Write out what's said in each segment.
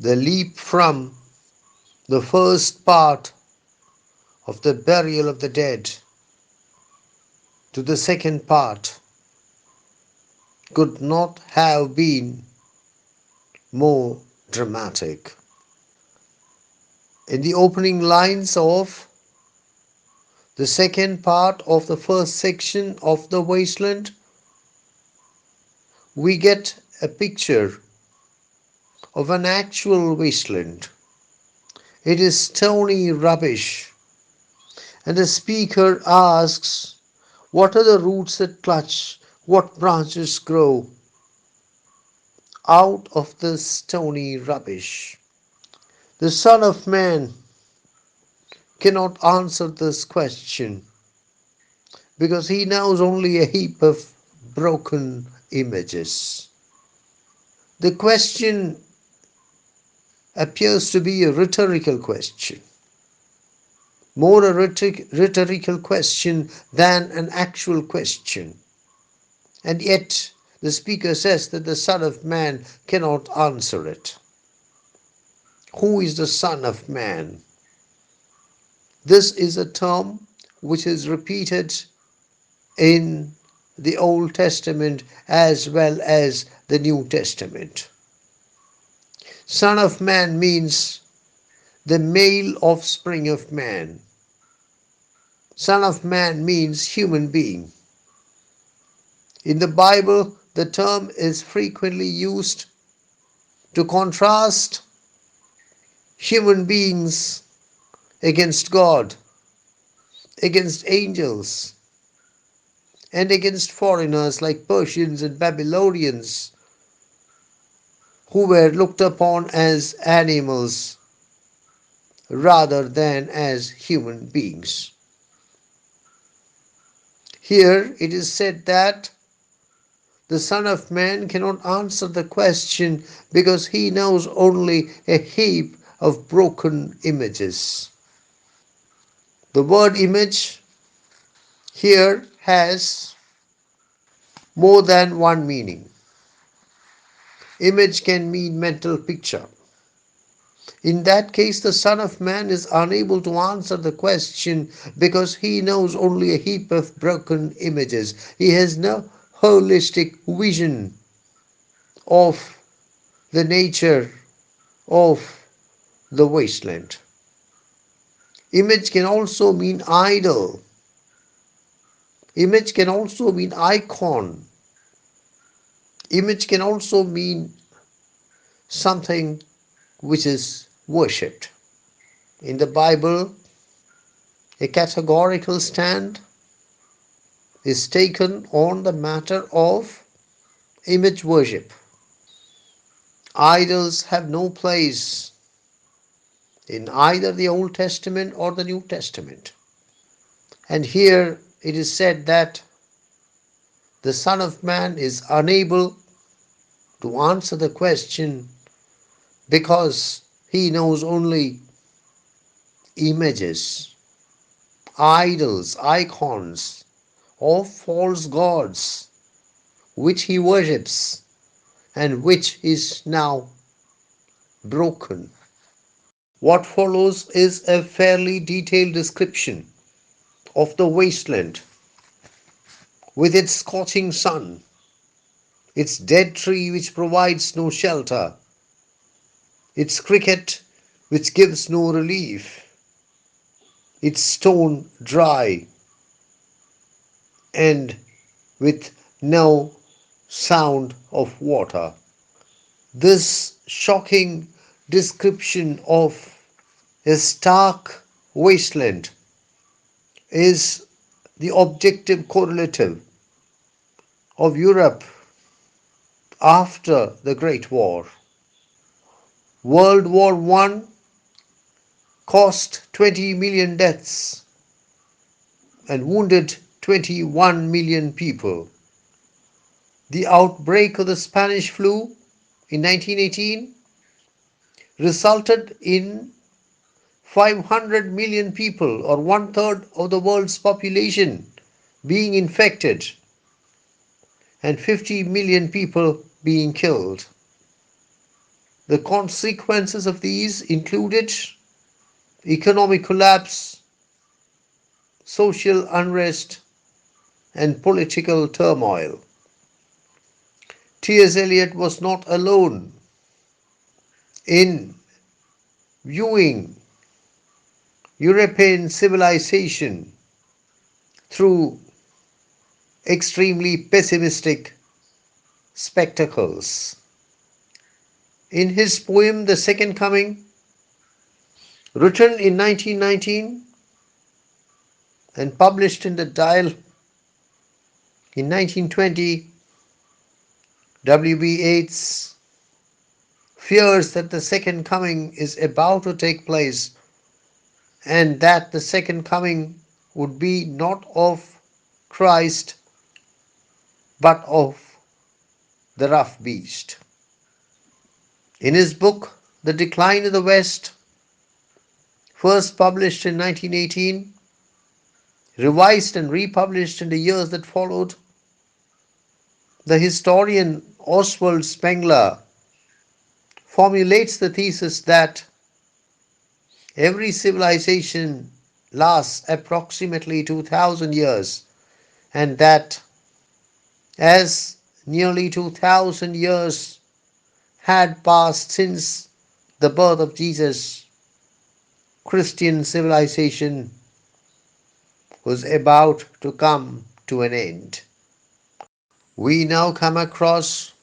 the leap from the first part of the burial of the dead to the second part could not have been more dramatic. In the opening lines of the second part of the first section of the wasteland, we get a picture of an actual wasteland. It is stony rubbish, and the speaker asks, what are the roots that clutch? What branches grow out of the stony rubbish? The Son of Man cannot answer this question because he knows only a heap of broken images. The question appears to be a rhetorical question, more a rhetorical question than an actual question. And yet the speaker says that the Son of Man cannot answer it. Who is the Son of Man? This is a term which is repeated in the Old Testament as well as the New Testament. Son of Man means the male offspring of man. Son of Man means human being. In the Bible, the term is frequently used to contrast human beings against God, against angels, and against foreigners like Persians and Babylonians, who were looked upon as animals rather than as human beings. Here it is said that the Son of Man cannot answer the question because he knows only a heap of broken images. The word image here has more than one meaning. Image can mean mental picture. In that case, the Son of Man is unable to answer the question because he knows only a heap of broken images. He has no holistic vision of the nature of the wasteland. Image can also mean idol. Image can also mean icon. Image can also mean something which is worshipped. In the Bible, a categorical stand is taken on the matter of image worship. Idols have no place in either the Old Testament or the New Testament. And here it is said that the Son of Man is unable to answer the question because he knows only images, idols, icons of false gods which he worships and which is now broken. What follows is a fairly detailed description of the wasteland with its scorching sun, its dead tree which provides no shelter, its cricket which gives no relief, its stone dry and with no sound of water. This shocking description of a stark wasteland is the objective correlative of Europe after the Great War. World War I caused 20 million deaths and wounded 21 million people. The outbreak of the Spanish flu in 1918 resulted in 500 million people, or one-third of the world's population, being infected and 50 million people being killed. The consequences of these included economic collapse, social unrest, and political turmoil. T.S. Eliot was not alone in viewing European civilization through extremely pessimistic spectacles. In his poem The Second Coming, written in 1919 and published in the Dial in 1920, W.B. Yeats fears that the second coming is about to take place and that the second coming would be not of Christ but of the rough beast. In his book The Decline of the West, first published in 1918, revised and republished in the years that followed, the historian Oswald Spengler formulates the thesis that every civilization lasts approximately 2000 years and that as nearly 2000 years had passed since the birth of Jesus, Christian civilization was about to come to an end. We now come across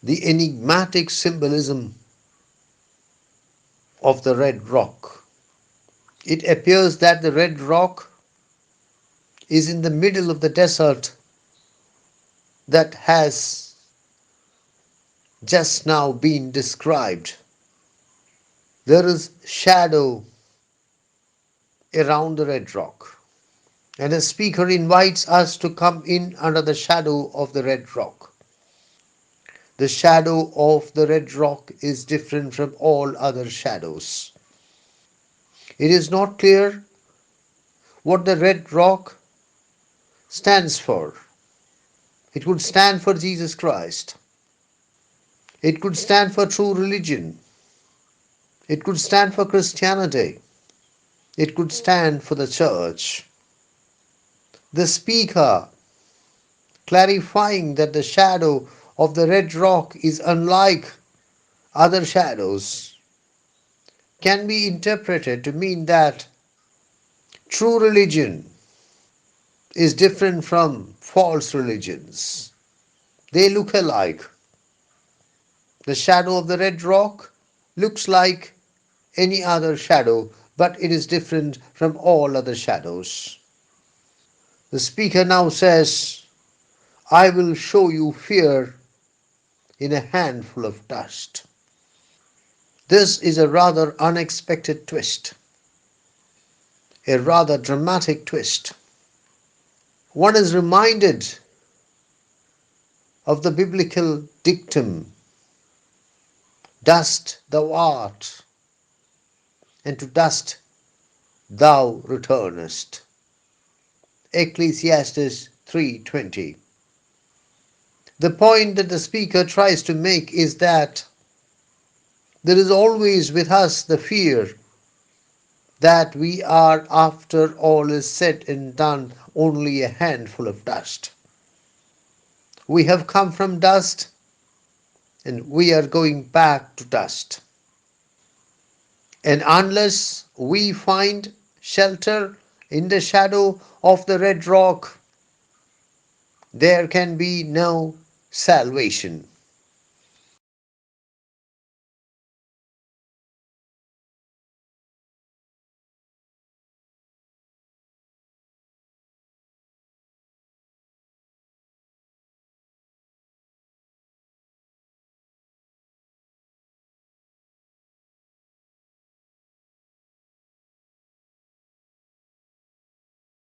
the enigmatic symbolism of the red rock. It appears that the red rock is in the middle of the desert that has just now been described. There is shadow around the red rock, and the speaker invites us to come in under the shadow of the red rock. The shadow of the red rock is different from all other shadows. It is not clear what the red rock stands for. It could stand for Jesus Christ. It could stand for true religion. It could stand for Christianity. It could stand for the church. The speaker, clarifying that the shadow of the red rock is unlike other shadows, can be interpreted to mean that true religion is different from false religions. They look alike. The shadow of the red rock looks like any other shadow, but it is different from all other shadows. The speaker now says, I will show you fear in a handful of dust. This is a rather unexpected twist, a rather dramatic twist. One is reminded of the biblical dictum, dust thou art, and to dust thou returnest. Ecclesiastes 3:20. The point that the speaker tries to make is that there is always with us the fear that we are, after all is said and done, only a handful of dust. We have come from dust and we are going back to dust. And unless we find shelter in the shadow of the red rock, there can be no salvation.